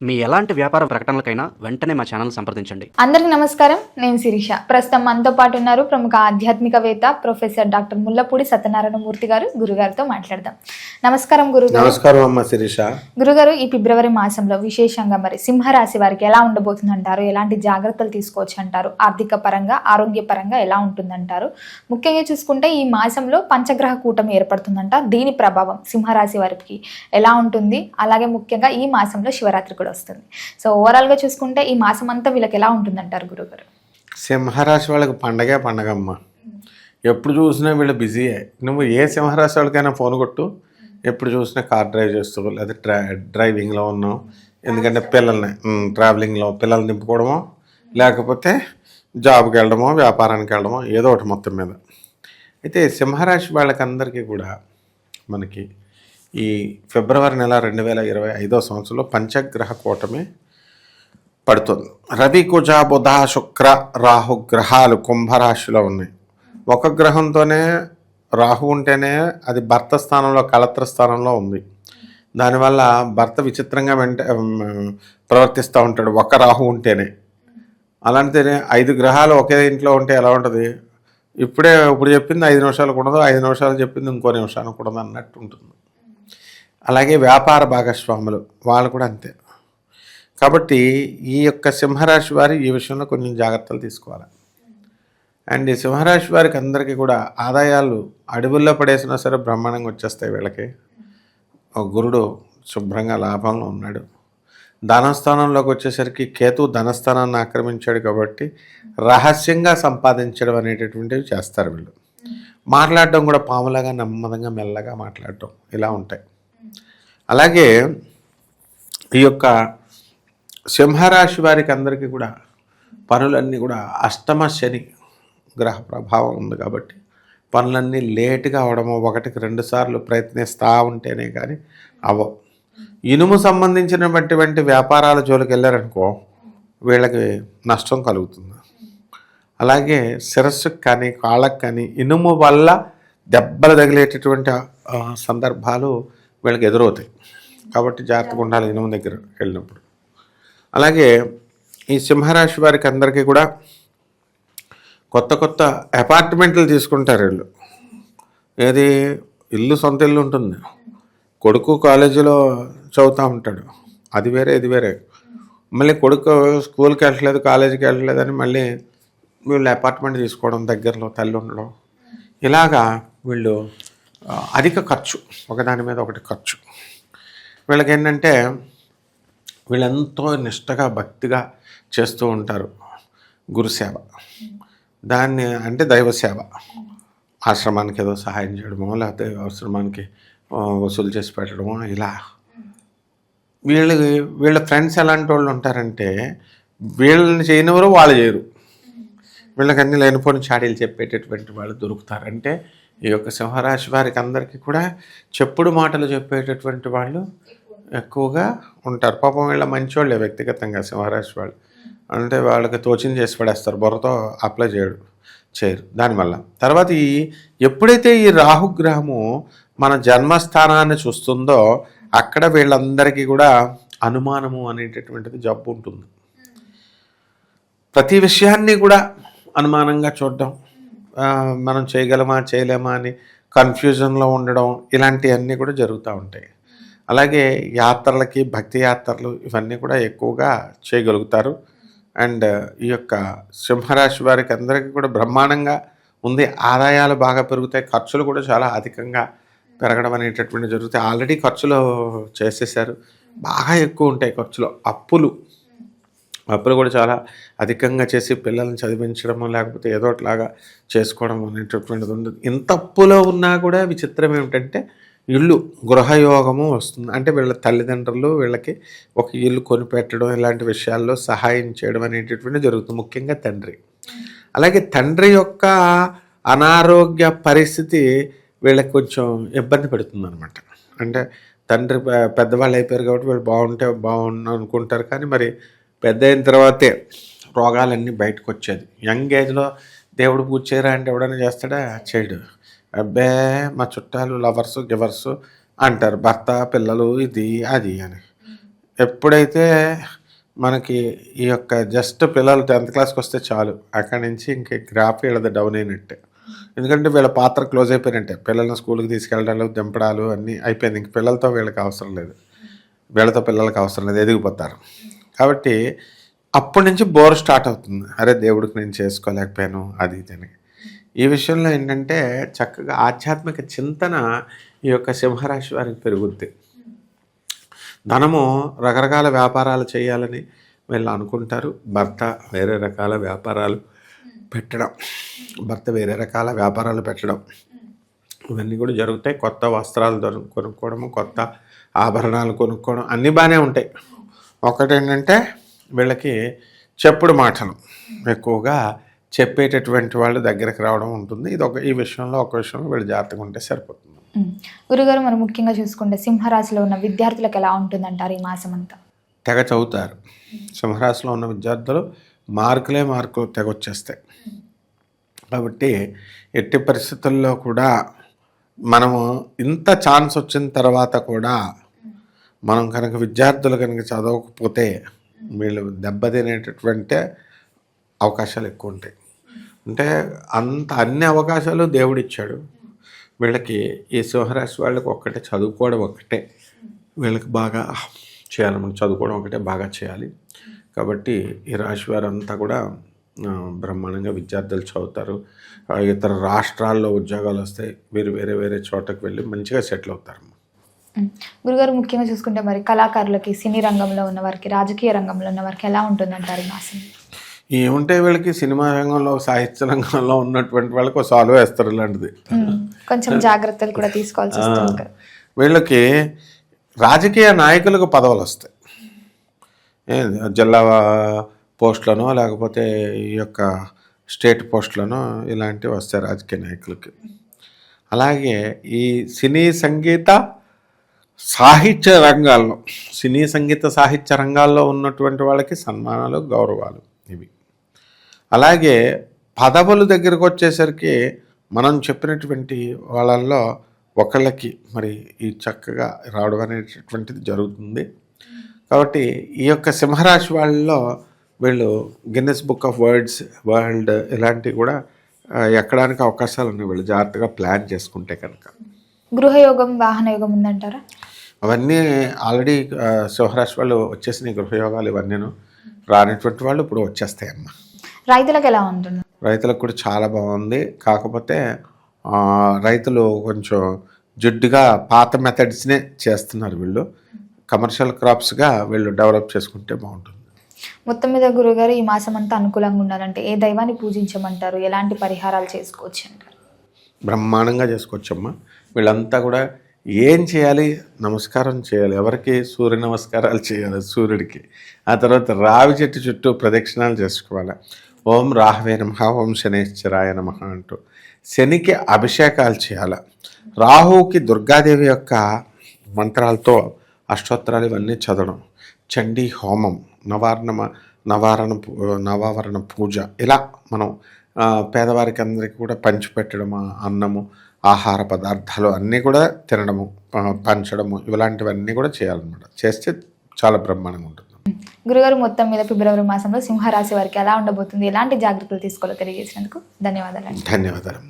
మీ ఎలాంటి వ్యాపార ప్రకటనలకైనా వెంటనే మా ఛానల్ సంప్రదించండి. అందరికీ నమస్కారం. నేను శిరీష. ప్రస్తుతం మనతో పాటు ఉన్నారు ప్రముఖ ఆధ్యాత్మికవేత్త ప్రొఫెసర్ డాక్టర్ ముల్లపూడి సత్యనారాయణ మూర్తి గారు. గురుగారితో మాట్లాడదాం. నమస్కారం గురుగారు. నమస్కారం అమ్మ శిరీష. గురుగారు, ఈ ఫిబ్రవరి మాసంలో విశేషంగా మరి సింహరాశి వారికి ఎలా ఉండబోతుందంటారు? ఎలాంటి జాగ్రత్తలు తీసుకోవచ్చు అంటారు? ఆర్థిక పరంగా, ఆరోగ్య పరంగా ఎలా ఉంటుందంటారు? ముఖ్యంగా చూసుకుంటే ఈ మాసంలో పంచగ్రహ కూటమి ఏర్పడుతుందంట. దీని ప్రభావం సింహరాశి వారికి ఎలా ఉంటుంది? అలాగే ముఖ్యంగా ఈ మాసంలో శివరాత్రి కూడా వస్తుంది. సో ఓవరాల్ గా చూసుకుంటే ఈ మాసం అంతా వీళ్ళకి ఎలా ఉంటుందంటారు గురుగారు? సింహరాశి వాళ్ళకి పండగ అమ్మ. ఎప్పుడు చూసినా వీళ్ళు బిజీయే. నువ్వు ఏ సింహరాశి వాళ్ళకైనా ఫోన్ కొట్టు, ఎప్పుడు చూసినా కార్ డ్రైవ్ చేస్తూ లేదా డ్రైవింగ్లో ఉన్నాం. ఎందుకంటే పిల్లల్ని ట్రావెలింగ్లో పిల్లల్ని నింపుకోవడమో, లేకపోతే జాబ్కి వెళ్ళడమో, వ్యాపారానికి వెళ్ళడమో, ఏదో ఒకటి మొత్తం మీద. అయితే సింహరాశి వాళ్ళకందరికీ కూడా మనకి ఈ ఫిబ్రవరి నెల 2025 సంవత్సరంలో పంచగ్రహ కూటమి పడుతుంది. రవి, కుజ, బుధ, శుక్ర, రాహు గ్రహాలు కుంభరాశిలో ఉన్నాయి. ఒక గ్రహంతోనే రాహు ఉంటేనే అది భర్త స్థానంలో, కళత్ర స్థానంలో ఉంది. దానివల్ల భర్త విచిత్రంగా ప్రవర్తిస్తూ ఉంటాడు ఒక రాహు ఉంటేనే. అలాంటినే 5 గ్రహాలు ఒకే ఇంట్లో ఉంటే ఎలా ఉంటుంది? ఇప్పుడు చెప్పింది 5 నిమిషాలు ఉండదు, 5 నిమిషాలు చెప్పింది ఇంకో నిమిషాలు కూడదు అన్నట్టు ఉంటుంది. అలాగే వ్యాపార భాగస్వాములు వాళ్ళు కూడా అంతే. కాబట్టి ఈ యొక్క సింహరాశి వారి ఈ విషయంలో కొంచెం జాగ్రత్తలు తీసుకోవాలి. అండ్ ఈ సింహరాశి వారికి అందరికీ కూడా ఆదాయాలు అడవుల్లో పడేసినా సరే బ్రహ్మాండంగా వచ్చేస్తాయి వీళ్ళకి. గురుడు శుభ్రంగా లాభంలో ఉన్నాడు. ధనస్థానంలోకి వచ్చేసరికి కేతు ధనస్థానాన్ని ఆక్రమించాడు కాబట్టి రహస్యంగా సంపాదించడం అనేటటువంటివి చేస్తారు వీళ్ళు. మాట్లాడడం కూడా పాములాగా నెమ్మదంగా మెల్లగా మాట్లాడటం ఇలా ఉంటాయి. అలాగే ఈ యొక్క సింహరాశి వారికి అందరికీ కూడా పనులన్నీ కూడా అష్టమ శని గ్రహ ప్రభావం ఉంది కాబట్టి పనులన్నీ లేటుగా అవడము, 1కి 2 సార్లు ప్రయత్నిస్తూ ఉంటేనే కానీ అవ్వవు. ఇనుము సంబంధించినటువంటి వ్యాపారాల జోలికి వెళ్ళారనుకో వీళ్ళకి నష్టం కలుగుతుంది. అలాగే శిరస్సుకు కానీ కాళ్ళకు కానీ ఇనుము వల్ల దెబ్బలు తగిలేటటువంటి సందర్భాలు వీళ్ళకి ఎదురవుతాయి. కాబట్టి జాగ్రత్తగా ఉండాలి ఇనుము దగ్గర వెళ్ళినప్పుడు. అలాగే ఈ సింహరాశి వారికి అందరికీ కూడా కొత్త అపార్ట్మెంట్లు తీసుకుంటారు వీళ్ళు. ఏది సొంత ఇల్లు ఉంటుంది. కొడుకు కాలేజీలో చదువుతూ ఉంటాడు, అది వేరే ఇది వేరే. మళ్ళీ కొడుకు స్కూల్కి వెళ్ళట్లేదు, కాలేజీకి వెళ్ళట్లేదు అని మళ్ళీ వీళ్ళు అపార్ట్మెంట్ తీసుకోవడం, దగ్గరలో తల్లి ఉండడం, ఇలాగా వీళ్ళు అధిక ఖర్చు, ఒకదాని మీద ఒకటి ఖర్చు. వీళ్ళకి ఏంటంటే వీళ్ళెంతో నిష్టగా భక్తిగా చేస్తూ ఉంటారు గురుసేవ. దాన్ని అంటే దైవ సేవ. ఆశ్రమానికి ఏదో సహాయం చేయడమో, లేకపోతే ఆశ్రమానికి వసూలు చేసి పెట్టడమో, ఇలా. వీళ్ళ ఫ్రెండ్స్ ఎలాంటి వాళ్ళు ఉంటారంటే వీళ్ళని చేయనివారు వాళ్ళు చేయరు. వీళ్ళకి అన్నీ లేనిపోయిన చాడీలు చెప్పేటటువంటి వాళ్ళు దొరుకుతారంటే ఈ యొక్క సింహరాశి వారికి అందరికీ కూడా చెప్పుడు మాటలు చెప్పేటటువంటి వాళ్ళు ఎక్కువగా ఉంటారు. పాపం వీళ్ళ మంచివాళ్ళే వ్యక్తిగతంగా సింహరాశి వాళ్ళు. అంటే వాళ్ళకి తోచింది చేసి పడేస్తారు, బుర్రతో అప్లై చేయరు. దానివల్ల తర్వాత ఎప్పుడైతే ఈ రాహుగ్రహము మన జన్మస్థానాన్ని చూస్తుందో అక్కడ వీళ్ళందరికీ కూడా అనుమానము అనేటటువంటిది జబ్బు ఉంటుంది. ప్రతి విషయాన్ని కూడా అనుమానంగా చూడడం, మనం చేయగలమా చేయలేమా అని కన్ఫ్యూజన్లో ఉండడం, ఇలాంటివన్నీ కూడా జరుగుతూ ఉంటాయి. అలాగే యాత్రలకి, భక్తి యాత్రలు ఇవన్నీ కూడా ఎక్కువగా చేయగలుగుతారు. అండ్ ఈ యొక్క సింహరాశి వారికి అందరికీ కూడా బ్రహ్మాండంగా ఉంది. ఆదాయాలు బాగా పెరుగుతాయి, ఖర్చులు కూడా చాలా అధికంగా పెరగడం అనేటటువంటి జరుగుతాయి. ఆల్రెడీ ఖర్చులు చేసేసారు, బాగా ఎక్కువ ఉంటాయి ఖర్చులు. అప్పులు కూడా చాలా అధికంగా చేసి పిల్లల్ని చదివించడము, లేకపోతే ఏదో ఒకటిలాగా చేసుకోవడం అనేటటువంటిది ఉండదు. ఇంత అప్పులో ఉన్నా కూడా విచిత్రం ఏమిటంటే గృహయోగము వస్తుంది. అంటే వీళ్ళ తల్లిదండ్రులు వీళ్ళకి ఒక ఇల్లు కొనిపెట్టడం, ఇలాంటి విషయాల్లో సహాయం చేయడం అనేటటువంటి జరుగుతుంది, ముఖ్యంగా తండ్రి. అలాగే తండ్రి యొక్క అనారోగ్య పరిస్థితి వీళ్ళకి కొంచెం ఇబ్బంది పెడుతుంది అనమాట. అంటే తండ్రి పెద్దవాళ్ళు అయిపోయారు కాబట్టి వీళ్ళు బాగుండు అనుకుంటారు, కానీ మరి పెద్ద అయిన తర్వాతే రోగాలన్నీ బయటకు వచ్చేది. యంగ్ ఏజ్లో దేవుడు పూజ చేయరా అంటే ఎవడైనా చేస్తాడా? చేయడు. అబ్బే మా చుట్టాలు లవర్సు గివర్సు అంటారు, భర్త పిల్లలు ఇది అది అని. ఎప్పుడైతే మనకి ఈ యొక్క జస్ట్ పిల్లలు 10th క్లాస్కి వస్తే చాలు, అక్కడి నుంచి ఇంక గ్రాఫ్ వీళ్ళది డౌన్ అయినట్టే. ఎందుకంటే వీళ్ళ పాత్ర క్లోజ్ అయిపోయినట్టే. పిల్లల్ని స్కూల్కి తీసుకెళ్ళడాలు, దింపడాలు అన్నీ అయిపోయింది. ఇంక పిల్లలతో వీళ్ళకి అవసరం లేదు, వీళ్ళతో పిల్లలకి అవసరం లేదు, ఎదిగిపోతారు. కాబట్టి అప్పటి నుంచి బోర్ స్టార్ట్ అవుతుంది. అరే దేవుడికి నేను చేసుకోలేకపోయాను అది ఇదని. ఈ విషయంలో ఏంటంటే చక్కగా ఆధ్యాత్మిక చింతన ఈ యొక్క సింహరాశి వారికి పెరుగుద్ది. ధనము రకరకాల వ్యాపారాలు చేయాలని వీళ్ళు అనుకుంటారు. భర్త వేరే రకాల వ్యాపారాలు పెట్టడం, ఇవన్నీ కూడా జరుగుతాయి. కొత్త వస్త్రాలు కొనుక్కోవడము, కొత్త ఆభరణాలు కొనుక్కోవడం అన్నీ బాగానే ఉంటాయి. ఒకటేంటంటే వీళ్ళకి చెప్పుడు మాటలు ఎక్కువగా చెప్పేటటువంటి వాళ్ళు దగ్గరికి రావడం ఉంటుంది. ఈ విషయంలో వీళ్ళు జాగ్రత్తగా ఉంటే సరిపోతుంది. గురుగారు, మనం ముఖ్యంగా చూసుకుంటే సింహరాశిలో ఉన్న విద్యార్థులకు ఎలా ఉంటుందంటారు ఈ మాసం అంతా? తెగ చదువుతారు. సింహరాశిలో ఉన్న విద్యార్థులు మార్కులు తెగ వచ్చేస్తాయి. కాబట్టి ఎట్టి పరిస్థితుల్లో కూడా మనము ఇంత ఛాన్స్ వచ్చిన తర్వాత కూడా మనం కనుక విద్యార్థులు కనుక చదవకపోతే వీళ్ళు దెబ్బతినేటటువంటి అవకాశాలు ఎక్కువ ఉంటాయి. అంటే అన్ని అవకాశాలు దేవుడిచ్చాడు వీళ్ళకి. ఈ సింహరాశి వాళ్ళకి ఒక్కటే చదువుకోవడం ఒక్కటే వీళ్ళకి బాగా చేయాలి. మనం చదువుకోవడం ఒకటే బాగా చేయాలి. కాబట్టి ఈ రాశి వారంతా కూడా బ్రహ్మాండంగా విద్యార్థులు చదువుతారు. ఇతర రాష్ట్రాల్లో ఉద్యోగాలు వస్తాయి. వీరు వేరే చోటకు వెళ్ళి మంచిగా సెటిల్ అవుతారు. గురుగారు, ముఖ్యంగా చూసుకుంటే మరి కళాకారులకి, సినీ రంగంలో ఉన్న వారికి, రాజకీయ రంగంలో ఉన్న వారికి ఎలా ఉంటుందంటారు ఈ మాసం? ఏముంటే వీళ్ళకి సినిమా రంగంలో, సాహిత్య రంగంలో ఉన్నటువంటి వాళ్ళకి సాల్వ్ వేస్తారు ఇలాంటిది. కొంచెం జాగ్రత్తలు కూడా తీసుకోవాల్సి వస్తుంది. వీళ్ళకి రాజకీయ నాయకులకు పదవులు వస్తాయి. జిల్లా పోస్టులను లేకపోతే ఈ యొక్క స్టేట్ పోస్టులను ఇలాంటివి వస్తాయి రాజకీయ నాయకులకి. అలాగే ఈ సినీ సంగీత సాహిత్య రంగాల్లో ఉన్నటువంటి వాళ్ళకి సన్మానాలు, గౌరవాలు ఇవి. అలాగే పదవుల దగ్గరకు వచ్చేసరికి మనం చెప్పినటువంటి వాళ్ళల్లో ఒకళ్ళకి మరి ఈ చక్కగా రావడం అనేటటువంటిది జరుగుతుంది. కాబట్టి ఈ యొక్క సింహరాశి వాళ్ళలో వీళ్ళు గిన్నెస్ బుక్ ఆఫ్ వరల్డ్ ఇలాంటివి కూడా ఎక్కడానికి అవకాశాలు ఉన్నాయి వీళ్ళు జాగ్రత్తగా ప్లాన్ చేసుకుంటే కనుక. గృహయోగం, వాహన యోగం ఉందంటారా? అవన్నీ ఆల్రెడీ సింహరాశి వాళ్ళు వచ్చేసినాయి గృహయోగాలు. ఇవన్నీ రానటువంటి వాళ్ళు ఇప్పుడు వచ్చేస్తాయమ్మా. రైతులకు ఎలా ఉంటుంది? రైతులకు కూడా చాలా బాగుంది. కాకపోతే రైతులు కొంచెం జిడ్డుగా పాత మెథడ్స్నే చేస్తున్నారు. వీళ్ళు కమర్షియల్ క్రాప్స్గా వీళ్ళు డెవలప్ చేసుకుంటే బాగుంటుంది. మొత్తం మీద గురుగారు, ఈ మాసం అంతా అనుకూలంగా ఉండాలంటే ఏ దైవాన్ని పూజించమంటారు? ఎలాంటి పరిహారాలు చేసుకోవచ్చు అంటారు? బ్రహ్మాండంగా చేసుకోవచ్చమ్మా. వీళ్ళంతా కూడా ఏం చేయాలి? నమస్కారం చేయాలి. ఎవరికి? సూర్య నమస్కారాలు చేయాలి సూర్యుడికి. ఆ తర్వాత రావి చెట్టు చుట్టూ ప్రదక్షిణాలు చేసుకోవాలి. ఓం రాహవే నమః, ఓం శనేశ్వరాయ నమః అంటూ శనికి అభిషేకాలు చేయాలి. రాహువుకి దుర్గాదేవి యొక్క మంత్రాలతో అష్టోత్తరాలు ఇవన్నీ చదవడం, చండీ హోమం, నవావరణ పూజ, ఇలా మనం పేదవారికి అందరికీ కూడా పంచిపెట్టడం, అన్నము, ఆహార పదార్థాలు అన్నీ కూడా తినడము, పంచడము, ఇలాంటివన్నీ కూడా చేయాలన్నమాట. చేస్తే చాలా బ్రహ్మాండంగా ఉంటుంది. గురుగారు, మొత్తం మీద ఫిబ్రవరి మాసంలో సింహరాశి వారికి ఎలా ఉండబోతుంది, ఎలాంటి జాగ్రత్తలు తీసుకోవాలో తెలియజేసినందుకు ధన్యవాదాలు. ధన్యవాదాలు.